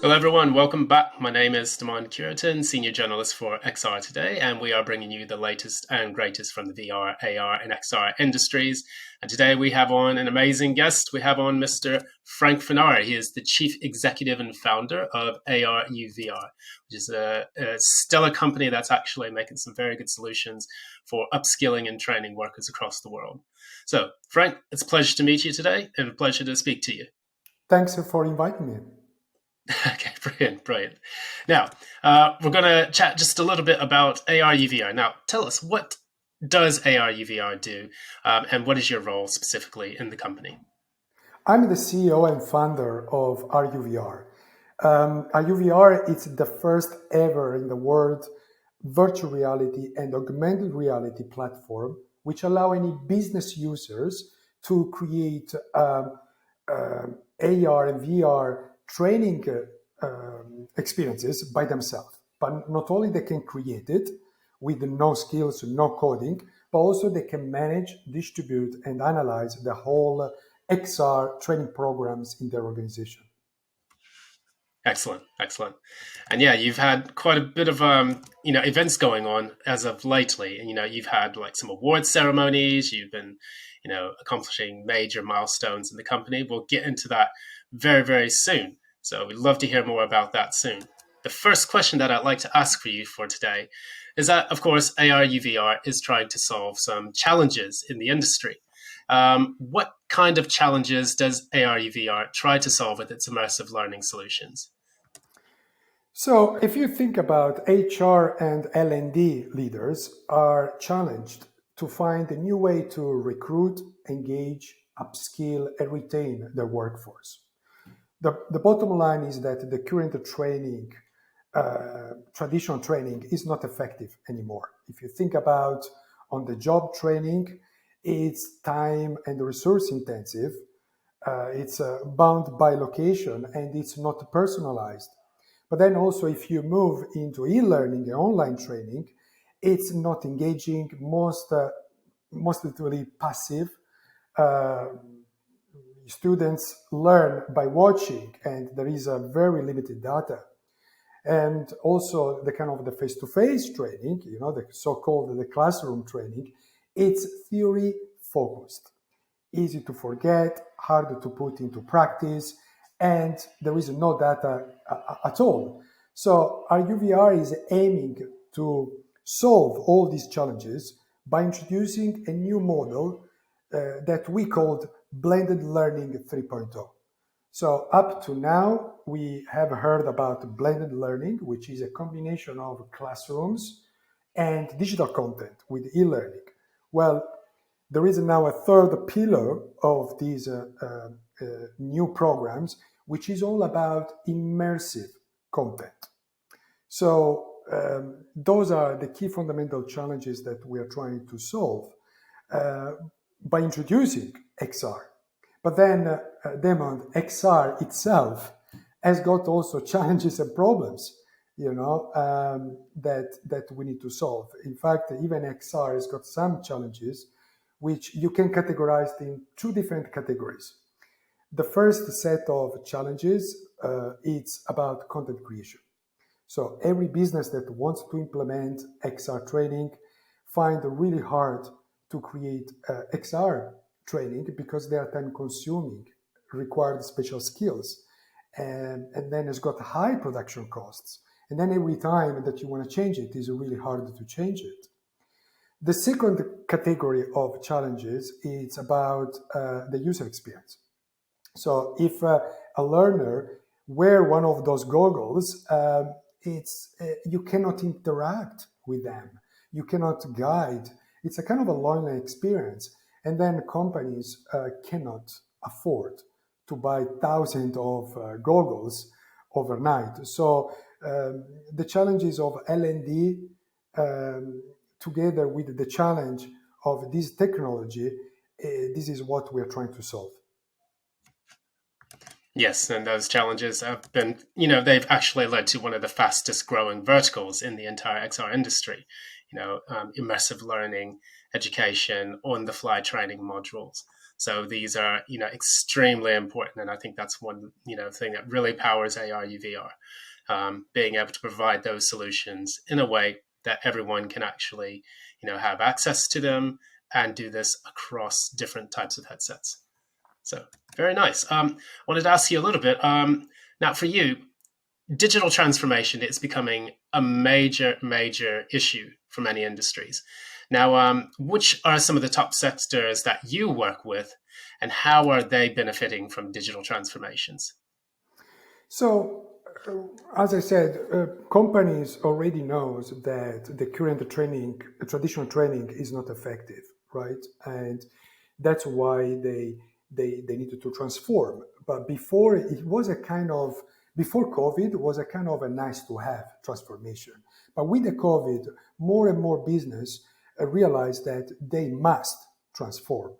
Hello, everyone. Welcome back. My name is Cureton, Senior Journalist for XR Today, and we are bringing you the latest and greatest from the VR, AR, and XR industries. And today we have on an amazing guest. We have on Mr. Frank Furnari. He is the Chief Executive and Founder of ARuVR, which is a stellar company that's actually making some very good solutions for upskilling and training workers across the world. So, Frank, it's a pleasure to meet you today and a pleasure to speak to you. Thanks for inviting me. Okay, brilliant. Now, we're going to chat just a little bit about ARuVR. Now, tell us, what does ARuVR do, and what is your role specifically in the company? I'm the CEO and founder of ARuVR. ARuVR is the first ever in the world virtual reality and augmented reality platform, which allow any business users to create AR and VR training experiences by themselves. But not only they can create it with no skills, no coding, but also they can manage, distribute, and analyze the whole XR training programs in their organization. Excellent. And yeah, you've had quite a bit of events going on as of lately. And you've had like some award ceremonies. You've been accomplishing major milestones in the company. We'll get into that very, very soon. So we'd love to hear more about that soon. The first question that I'd like to ask for you for today is that, of course, ARuVR is trying to solve some challenges in the industry. What kind of challenges does ARuVR try to solve with its immersive learning solutions? So if you think about HR and L&D leaders are challenged to find a new way to recruit, engage, upskill, and retain their workforce. The bottom line is that the current training, traditional training, is not effective anymore. If you think about on-the-job training, it's time and resource intensive, it's bound by location, and it's not personalized. But then also, if you move into e-learning and online training, it's not engaging, mostly passive. Students learn by watching, and there is a very limited data. And also the kind of the face-to-face training, the so-called the classroom training, it's theory focused, easy to forget, harder to put into practice, and there is no data at all. So ARuVR is aiming to solve all these challenges by introducing a new model that we called Blended Learning 3.0. So up to now, we have heard about blended learning, which is a combination of classrooms and digital content with e-learning. Well, there is now a third pillar of these new programs, which is all about immersive content. So those are the key fundamental challenges that we are trying to solve by introducing XR. But then, Demon, XR itself has got also challenges and problems, that we need to solve. In fact, even XR has got some challenges which you can categorize in two different categories. The first set of challenges, it's about content creation. So every business that wants to implement XR training find it really hard to create XR training because they are time consuming, required special skills, and then it's got high production costs. And then every time that you want to change it is really hard to change it. The second category of challenges is about the user experience. So if a learner wear one of those goggles, you cannot interact with them. You cannot guide. It's a kind of a lonely experience. And then companies cannot afford to buy thousands of goggles overnight. So the challenges of L&D together with the challenge of this technology, this is what we're trying to solve. Yes, and those challenges have been, they've actually led to one of the fastest growing verticals in the entire XR industry. Immersive learning, education, on-the-fly training modules. So these are, extremely important, and I think that's one, thing that really powers ARuVR, being able to provide those solutions in a way that everyone can actually, have access to them and do this across different types of headsets. So very nice. Wanted to ask you a little bit. Now, for you, digital transformation is becoming a major, major issue for many industries. Now, which are some of the top sectors that you work with, and how are they benefiting from digital transformations? So, as I said, companies already knows that the current training, traditional training, is not effective, right? And that's why they needed to transform. But before it was a kind of before COVID was a kind of a nice to have transformation. But with the COVID, more and more business realize that they must transform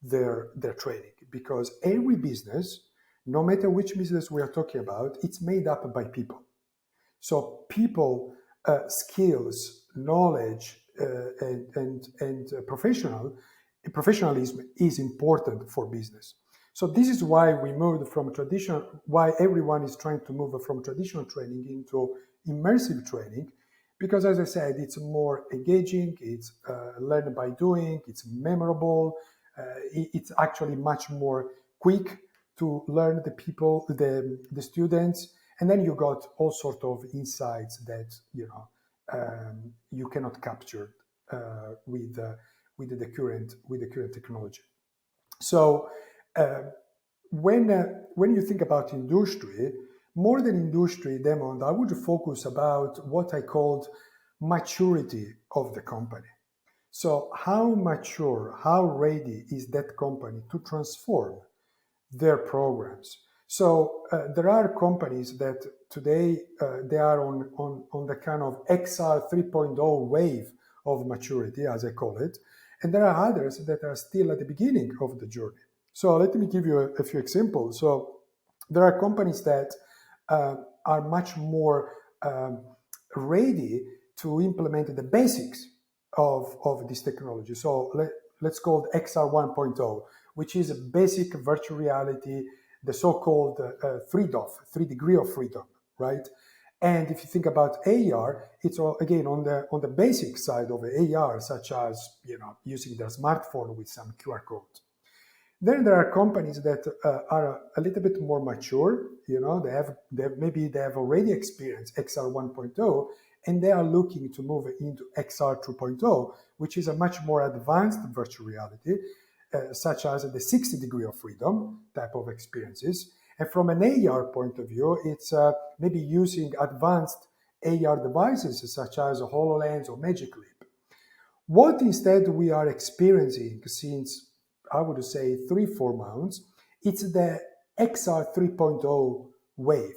their training because every business, no matter which business we are talking about, it's made up by people. So people, skills, knowledge, and professionalism is important for business. So this is why we moved from traditional. Why everyone is trying to move from traditional training into immersive training, because as I said, it's more engaging. It's learn by doing. It's memorable. It's actually much more quick to learn the people, the students, and then you got all sort of insights that you cannot capture with the current technology. So uh, when you think about industry, more than industry, Demond, I would focus about what I called maturity of the company. So how mature, how ready is that company to transform their programs? So there are companies that today they are on the kind of XR 3.0 wave of maturity, as I call it, and there are others that are still at the beginning of the journey. So let me give you a few examples. So there are companies that are much more ready to implement the basics of this technology. So let's call it XR 1.0, which is a basic virtual reality, the so-called 3DOF, 3 degree of freedom, right? And if you think about AR, it's all, again on the basic side of AR, such as using their smartphone with some QR code. Then there are companies that are a little bit more mature. Maybe they have already experienced XR 1.0, and they are looking to move into XR 2.0, which is a much more advanced virtual reality, such as the 60 degree of freedom type of experiences. And from an AR point of view, it's maybe using advanced AR devices such as HoloLens or Magic Leap. What instead we are experiencing since, I would say, 3-4 months, it's the XR 3.0 wave,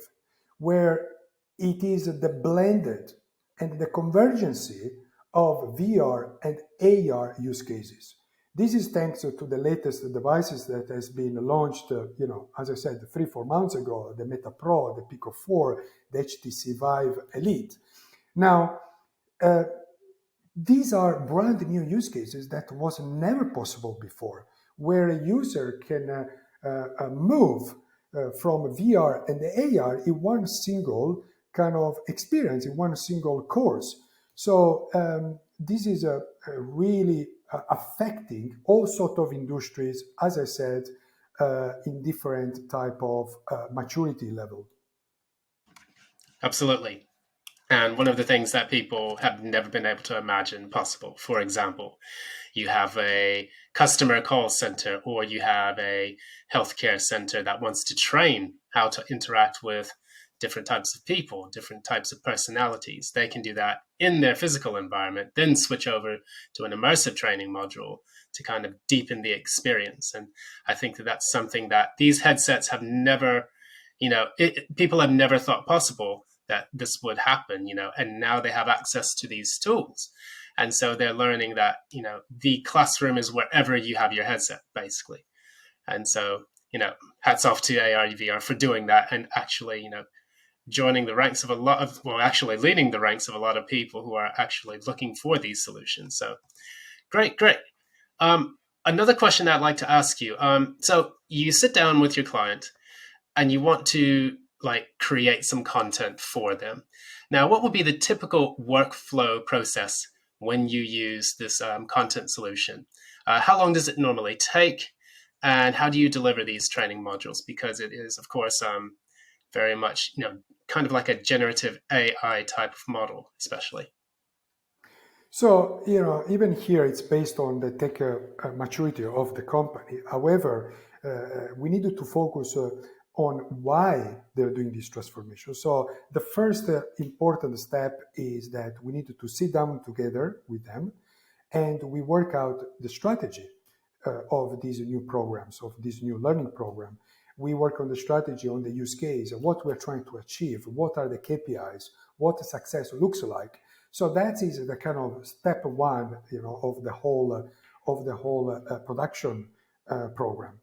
where it is the blended and the convergence of VR and AR use cases. This is thanks to the latest devices that has been launched, as I said, 3-4 months ago, the Meta Pro, the Pico 4, the HTC Vive Elite. Now, these are brand new use cases that was never possible before, where a user can move from VR and the AR in one single kind of experience, in one single course. So this is a really affecting all sort of industries, as I said, in different type of maturity level. Absolutely. And one of the things that people have never been able to imagine possible, for example, you have a customer call center or you have a healthcare center that wants to train how to interact with different types of people, different types of personalities. They can do that in their physical environment, then switch over to an immersive training module to kind of deepen the experience. And I think that that's something that these headsets have never, people have never thought possible that this would happen, and now they have access to these tools. And so they're learning that, the classroom is wherever you have your headset, basically. And so, hats off to ARuVR for doing that and actually, joining the ranks of actually leading the ranks of a lot of people who are actually looking for these solutions. So great, great. another question I'd like to ask you. So you sit down with your client and you want to like create some content for them. Now, what would be the typical workflow process when you use this content solution? How long does it normally take? And how do you deliver these training modules? Because it is, of course, very much, kind of like a generative AI type of model, especially. So, even here it's based on the tech maturity of the company. However, we needed to focus on why they're doing this transformation. So, the first important step is that we needed to sit down together with them and we work out the strategy of these new programs, of this new learning program. We work on the strategy, on the use case, what we're trying to achieve, what are the KPIs, what success looks like. So that is the kind of step one, of the whole production program.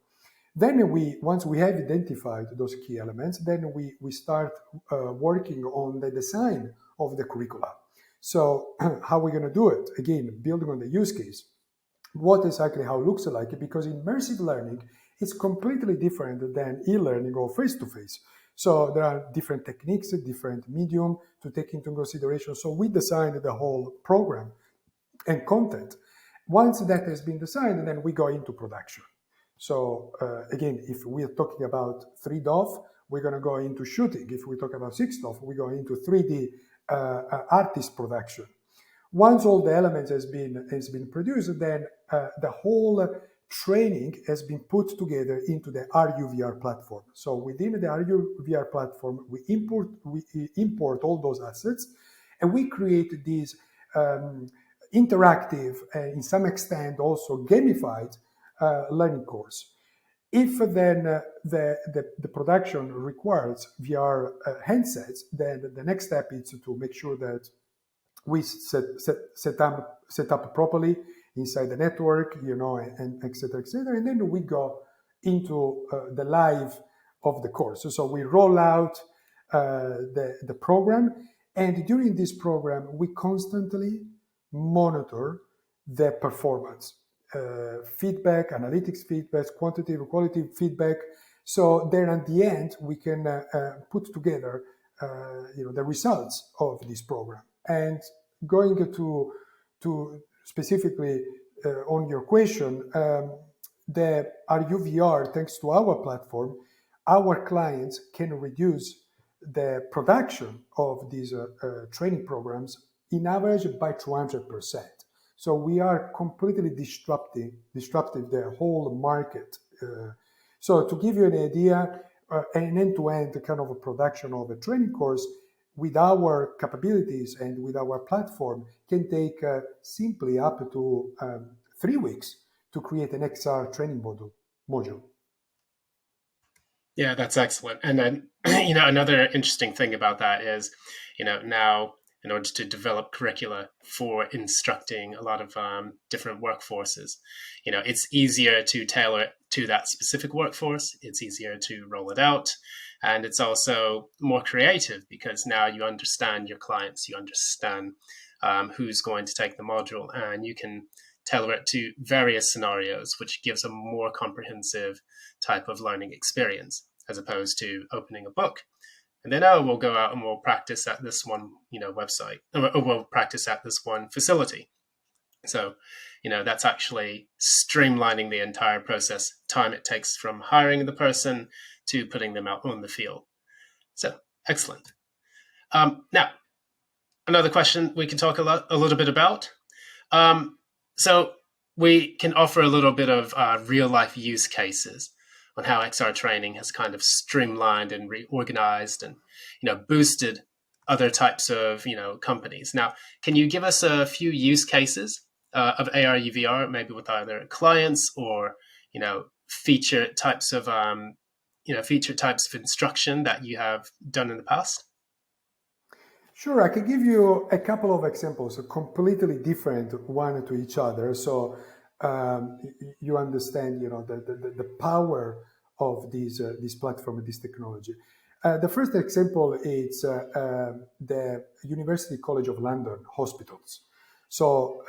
Then once we have identified those key elements, then we start working on the design of the curricula. So how are we going to do it? Again, building on the use case. What exactly how it looks like? Because immersive learning is completely different than e-learning or face-to-face. So there are different techniques, different medium to take into consideration. So we designed the whole program and content. Once that has been designed, then we go into production. So again, if we're talking about 3DOF, we're going to go into shooting. If we talk about 6DOF, we go into 3D artist production. Once all the elements has been produced, then the whole training has been put together into the ARuVR platform. So within the ARuVR platform, we import all those assets, and we create these interactive, in some extent also gamified learning course. If then the production requires VR handsets, then the next step is to make sure that we set up properly inside the network, and et cetera, and then we go into the live of the course. So we roll out the program, and during this program, we constantly monitor the performance, feedback, analytics feedback, quantitative, qualitative feedback. So then at the end, we can put together, the results of this program. And going to specifically on your question, the ARuVR, thanks to our platform, our clients can reduce the production of these training programs in average by 200%. So we are completely disrupting the whole market. So to give you an idea, an end-to-end kind of a production of a training course with our capabilities and with our platform can take simply up to 3 weeks to create an XR training module. Yeah, that's excellent. And then, another interesting thing about that is, now in order to develop curricula for instructing a lot of different workforces, it's easier to tailor it to that specific workforce. It's easier to roll it out. And it's also more creative because now you understand your clients, you understand who's going to take the module, and you can tailor it to various scenarios, which gives a more comprehensive type of learning experience as opposed to opening a book and then, we'll go out and we'll practice at this one, website, or we'll practice at this one facility. So, that's actually streamlining the entire process, time it takes from hiring the person to putting them out on the field. So, excellent. Now, another question we can talk a little bit about. So, we can offer a little bit of real life use cases on how XR training has kind of streamlined and reorganized and boosted other types of companies. Now, can you give us a few use cases of ARuVR, maybe with either clients or feature types of instruction that you have done in the past? Sure, I can give you a couple of examples, completely different one to each other. So you understand, the power of this platform, this technology. The first example is the University College of London hospitals. So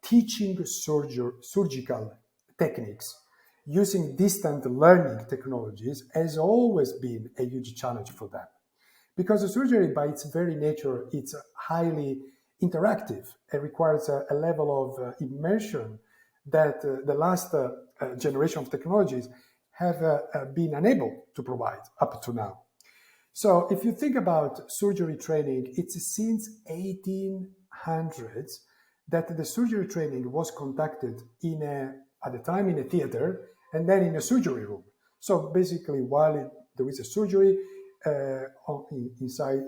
teaching surgical techniques using distant learning technologies has always been a huge challenge for them. Because the surgery, by its very nature, it's highly interactive. It requires a level of immersion that the last generation of technologies have been unable to provide up to now. So if you think about surgery training, it's since 1800s that the surgery training was conducted at the time in a theater and then in a surgery room. So basically, while there is a surgery inside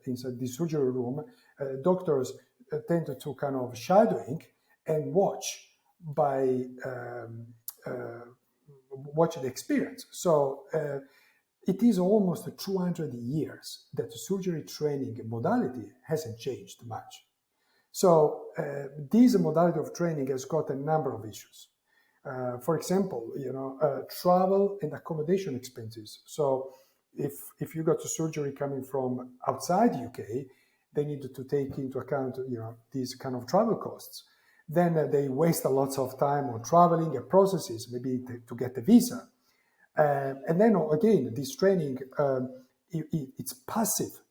the surgery room, doctors tend to kind of shadowing and by watch the experience. So it is almost 200 years that surgery training modality hasn't changed much. So this modality of training has got a number of issues. For example, travel and accommodation expenses. So if you got to surgery coming from outside UK, they need to take into account these kind of travel costs. Then they waste a lot of time on traveling and processes, maybe to get a visa. And then again, this training, it's passive.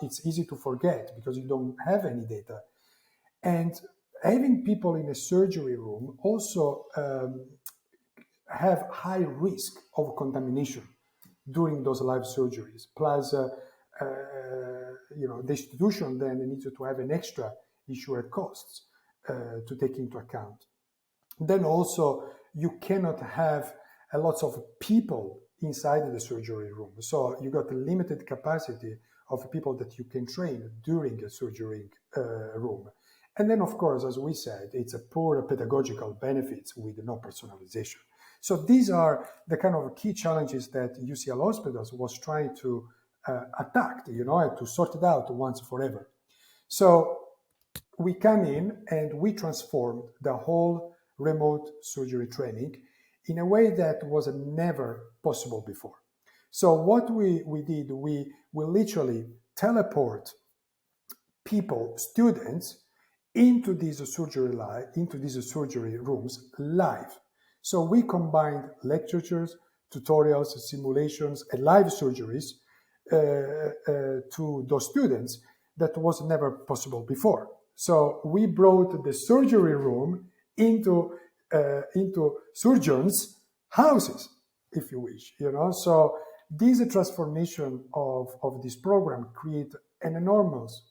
It's easy to forget because you don't have any data. And having people in a surgery room also have high risk of contamination during those live surgeries. Plus, the institution then needs to have an extra insured costs to take into account. Then also, you cannot have a lot of people inside the surgery room. So you got a limited capacity of people that you can train during a surgery room. And then, of course, as we said, it's a poor pedagogical benefits with no personalization. So these are the kind of key challenges that UCL Hospitals was trying to attack, and to sort it out once forever. So we come in and we transformed the whole remote surgery training in a way that was never possible before. So what we did, we literally teleport people, students, into these surgery rooms live. So we combined lectures, tutorials, simulations, and live surgeries to those students that was never possible before. So we brought the surgery room into surgeons' houses, if you wish. So this transformation of this program create an enormous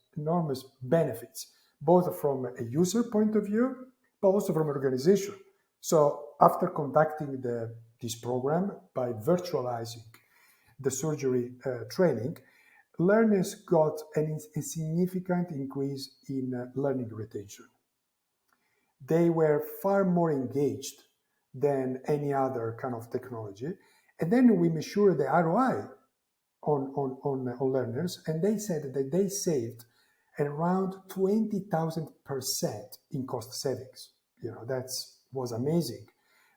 benefits, both from a user point of view, but also from an organization. So after conducting this program by virtualizing the surgery training, learners got a significant increase in learning retention. They were far more engaged than any other kind of technology. And then we measured the ROI on learners, and they said that they saved around 20,000% in cost savings. That was amazing.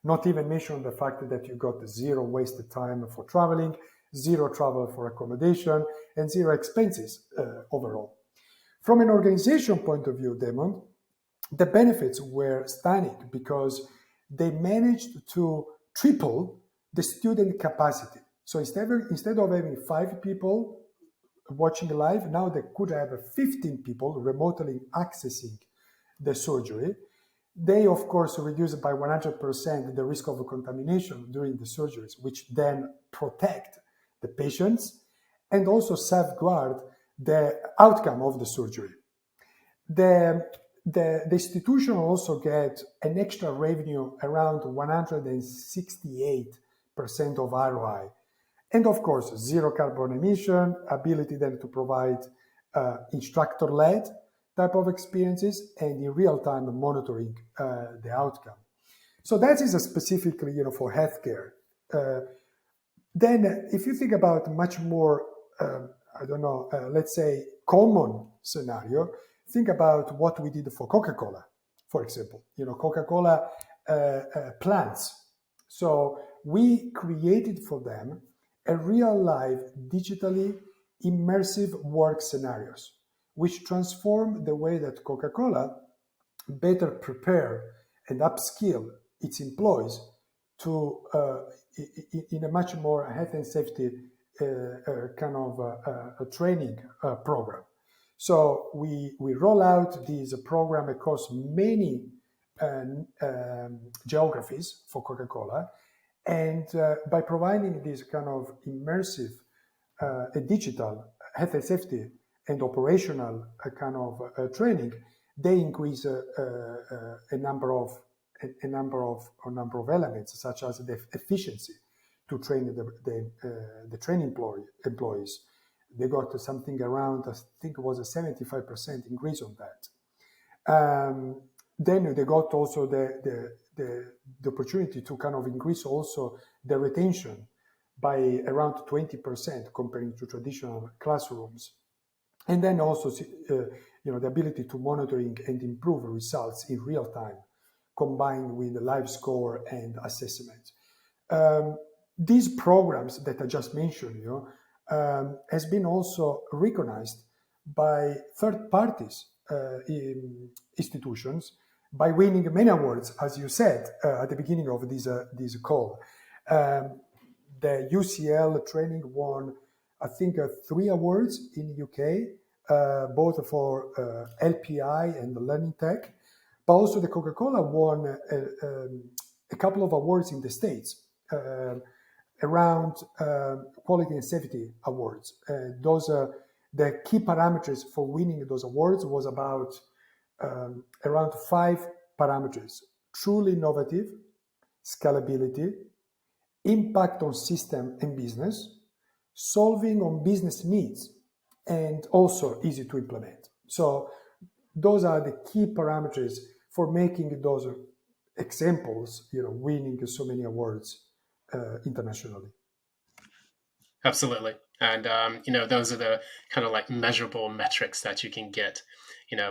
Not even mention the fact that you got zero wasted time for traveling, zero travel for accommodation, and zero expenses overall. From an organization point of view, Damon, the benefits were stunning because they managed to triple the student capacity. So instead of having 5 people watching live, now they could have 15 people remotely accessing the surgery. They, of course, reduce by 100% the risk of contamination during the surgeries, which then protect the patients and also safeguard the outcome of the surgery. The institution also get an extra revenue around 168% of ROI. And of course, zero carbon emission, ability then to provide instructor-led type of experiences and in real-time monitoring the outcome. So that is specifically, for healthcare. Then if you think about much more, let's say common scenario, think about what we did for Coca-Cola, for example. Coca-Cola plants. So we created for them a real life, digitally immersive work scenarios, which transform the way that Coca-Cola better prepare and upskill its employees to in a much more health and safety kind of a training program. So we roll out this program across many geographies for Coca-Cola, and by providing this kind of immersive, a digital health and safety and operational kind of training, they increase a number of elements, such as the efficiency to train the training employees. They got something around, I think it was a 75% increase on that. Then they got also the opportunity to kind of increase also the retention by around 20% comparing to traditional classrooms. And then also, the ability to monitoring and improve results in real time, combined with the live score and assessment. These programs that I just mentioned, has been also recognized by third parties, institutions, by winning many awards, as you said at the beginning of this call. The UCL training won, I think, 3 awards in the UK, both for LPI and Learning Tech, but also the Coca-Cola won a couple of awards in the States around quality and safety awards. Those are the key parameters for winning those awards was about around 5 parameters: truly innovative, scalability, impact on system and business, solving on business needs, and also easy to implement. So those are the key parameters for making those examples, winning so many awards internationally. Absolutely. And, those are the kind of like measurable metrics that you can get,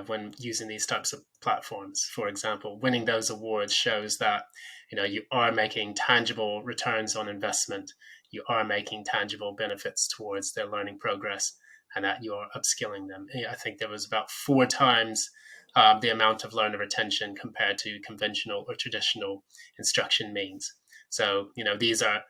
when using these types of platforms. For example, winning those awards shows that, you are making tangible returns on investment. You are making tangible benefits towards their learning progress, and that you are upskilling them. I think there was about 4 times the amount of learner retention compared to conventional or traditional instruction means. So, these are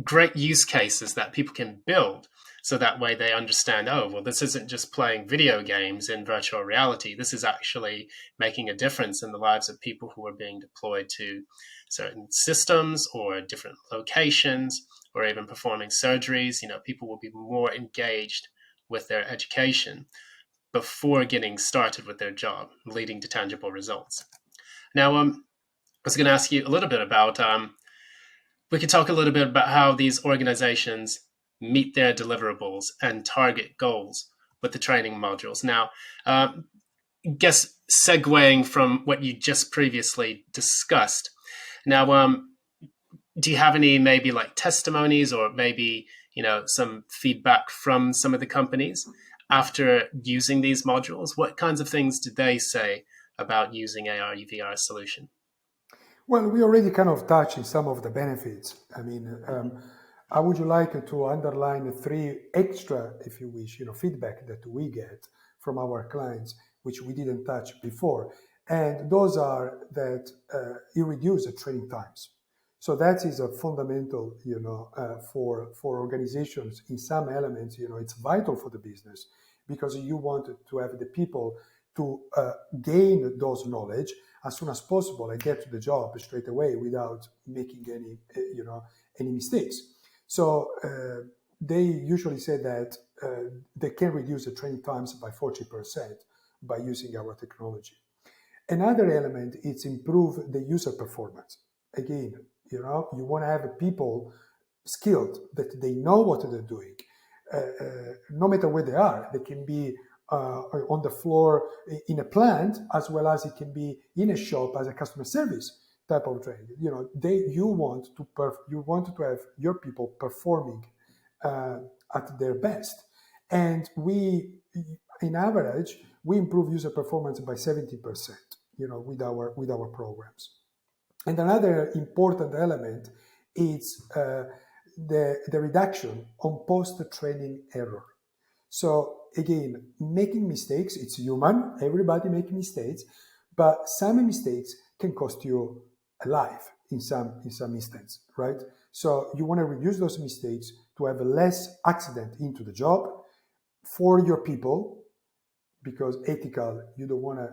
great use cases that people can build, so that way they understand, oh, well, this isn't just playing video games in virtual reality. This is actually making a difference in the lives of people who are being deployed to certain systems or different locations, or even performing surgeries. People will be more engaged with their education before getting started with their job, leading to tangible results. Now, I was going to ask you a little bit about we could talk a little bit about how these organizations meet their deliverables and target goals with the training modules. Now, guess segueing from what you just previously discussed. Now, do you have any maybe like testimonies or maybe, some feedback from some of the companies after using these modules? What kinds of things did they say about using ARuVR solution? Well, we already kind of touched on some of the benefits. I mean, I would like to underline 3 extra, if you wish, feedback that we get from our clients, which we didn't touch before. And those are that it reduces training times. So that is a fundamental, for organizations in some elements, it's vital for the business, because you want to have the people to gain those knowledge as soon as possible and get to the job straight away without making any mistakes. So they usually say that they can reduce the training times by 40% by using our technology. Another element is improve the user performance. Again, you want to have people skilled, that they know what they're doing. No matter where they are, they can be on the floor in a plant, as well as it can be in a shop as a customer service type of training. You want to have your people performing at their best, and in average, we improve user performance by 70%. With our programs. And another important element is the reduction on post-training error. So again, making mistakes, it's human, everybody makes mistakes, but some mistakes can cost you alive in some instance, right? So you want to reduce those mistakes to have less accident into the job for your people, because ethical, you don't want to,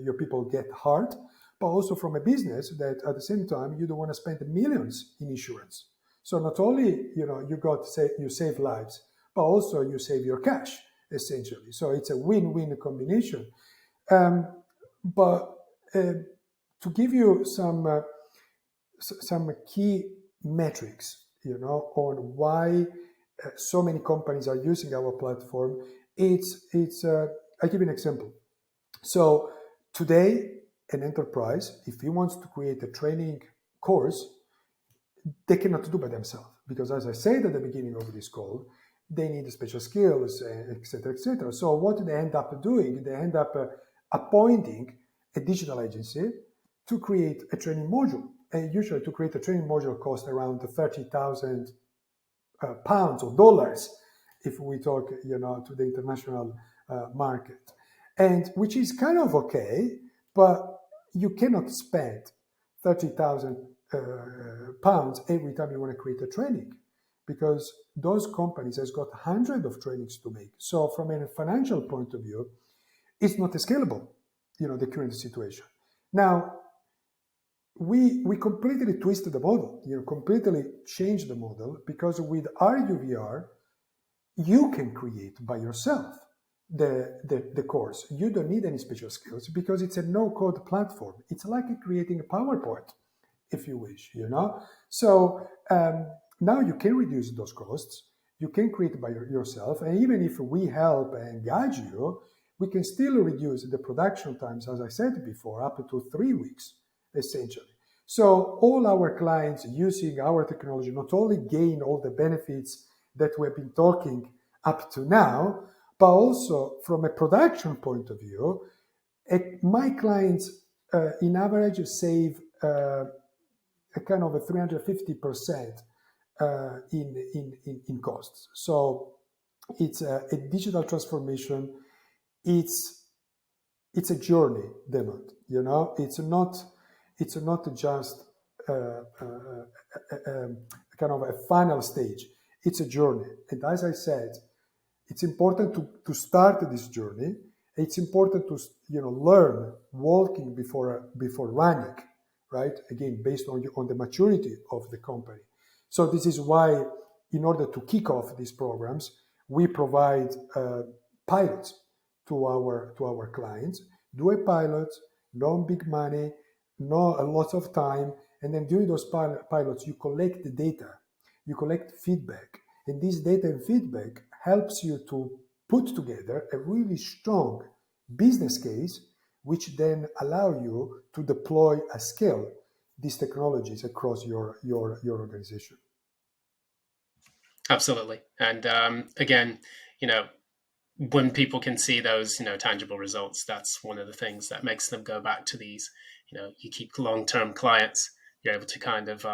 your people get hurt, but also from a business that at the same time you don't want to spend millions in insurance. So not only you save lives, but also you save your cash essentially. So it's a win-win combination. But to give you some key metrics, on why so many companies are using our platform, I give you an example. So today, an enterprise, if he wants to create a training course, they cannot do by themselves, because as I said at the beginning of this call, they need special skills, etc., etc. So what they end up doing, they end up appointing a digital agency to create a training module. And usually to create a training module costs around 30,000 pounds or dollars, if we talk, to the international market, and which is kind of okay, but you cannot spend 30,000 pounds every time you want to create a training, because those companies has got hundreds of trainings to make. So from a financial point of view, it's not scalable, the current situation. Now, we completely twisted the model, completely changed the model, because with ARuVR, you can create by yourself the course. You don't need any special skills, because it's a no-code platform. It's like creating a PowerPoint, if you wish, So now you can reduce those costs. You can create by yourself. And even if we help and guide you, we can still reduce the production times, as I said before, up to 3 weeks, essentially. So all our clients using our technology not only gain all the benefits that we've been talking up to now, but also from a production point of view, my clients in average save a kind of a 350% in costs. So it's a digital transformation. It's a journey, Demon. It's not just kind of a final stage. It's a journey, and as I said, it's important to start this journey. It's important to learn walking before running, right? Again, based on the maturity of the company. So this is why, in order to kick off these programs, we provide pilots to our clients. Do a pilot, no big money, no a lot of time, and then during those pilots, you collect the data, you collect feedback, and this data and feedback helps you to put together a really strong business case, which then allow you to deploy at scale these technologies across your organization. Absolutely. And again, when people can see those, tangible results, that's one of the things that makes them go back to these. You keep long-term clients. You're able to kind of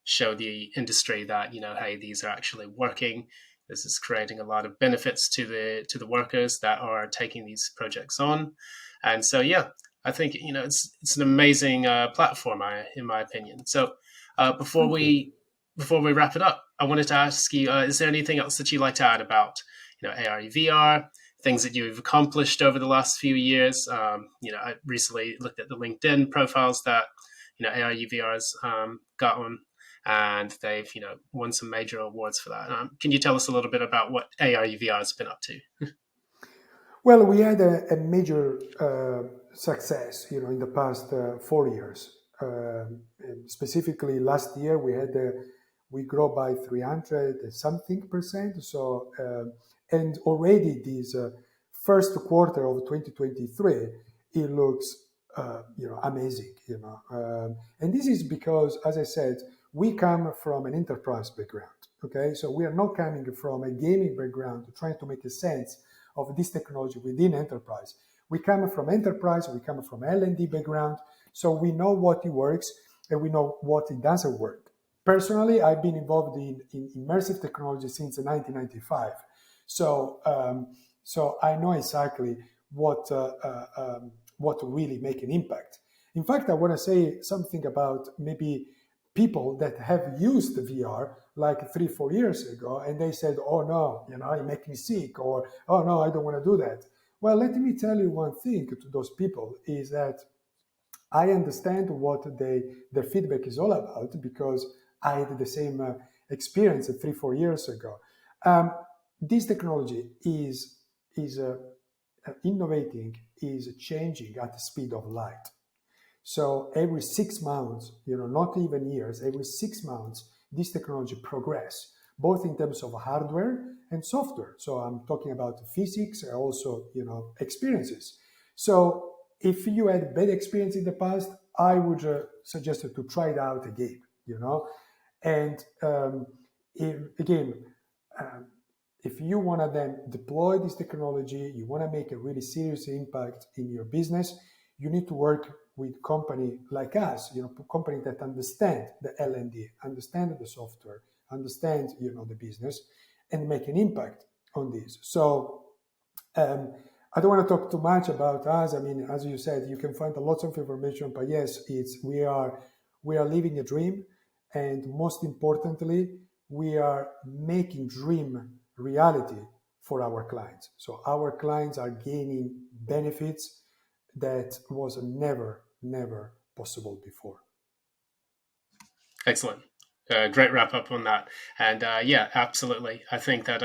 show the industry that, hey, these are actually working. This is creating a lot of benefits to the workers that are taking these projects on. And so, yeah, I think it's an amazing platform, in my opinion. So before we wrap it up, I wanted to ask you: is there anything else that you'd like to add about ARuVR, things that you've accomplished over the last few years? I recently looked at the LinkedIn profiles that ARuVR has gotten, and they've won some major awards for that. Can you tell us a little bit about what ARuVR has been up to? Well, we had a major success, in the past 4 years. Specifically, last year we grew by 300 and something percent. So, and already this first quarter of 2023, it looks amazing, and this is because, as I said, we come from an enterprise background. Okay, so we are not coming from a gaming background trying to make a sense of this technology within enterprise. We come from enterprise, we come from L&D background, so we know what it works and we know what it doesn't work. Personally, I've been involved in immersive technology since 1995, so I know exactly what really make an impact. In fact, I want to say something about maybe people that have used VR like 3 4 years ago, and they said, oh no, it makes me sick, or oh no, I don't want to do that. Well, let me tell you one thing to those people is that I understand what their feedback is all about, because I had the same experience 3 4 years ago. Um, this technology is innovating, is changing at the speed of light. So every 6 months, not even years, every 6 months, this technology progress, both in terms of hardware and software. So I'm talking about physics and also, experiences. So if you had bad experience in the past, I would suggest you to try it out again. And again, um, if you want to then deploy this technology, you want to make a really serious impact in your business, you need to work with company like us, company that understand the L&D, understand the software, understand, the business, and make an impact on this. So I don't want to talk too much about us. I mean, as you said, you can find a lot of information, but yes, we are living a dream, and most importantly, we are making dream reality for our clients. So our clients are gaining benefits that was never possible before. Excellent. Great wrap up on that. And yeah, absolutely. I think that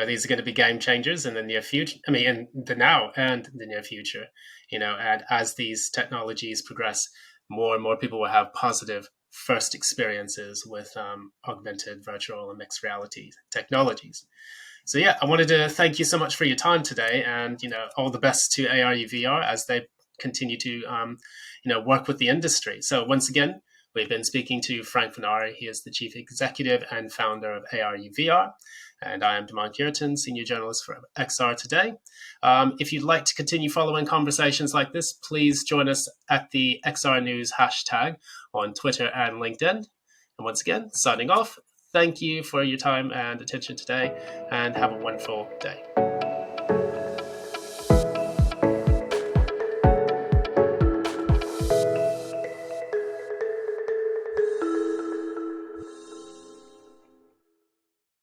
these are going to be game changers in the near future. I mean, in the now and the near future. And as these technologies progress, more and more people will have positive first experiences with augmented, virtual, and mixed reality technologies. So yeah, I wanted to thank you so much for your time today, and all the best to ARuVR as they continue to work with the industry. So once again, we've been speaking to Frank Furnari. He is the chief executive and founder of ARuVR, and I am Cureton, senior journalist for XR Today. If you'd like to continue following conversations like this, please join us at the XR News hashtag on Twitter and LinkedIn. And once again, signing off. Thank you for your time and attention today, and have a wonderful day.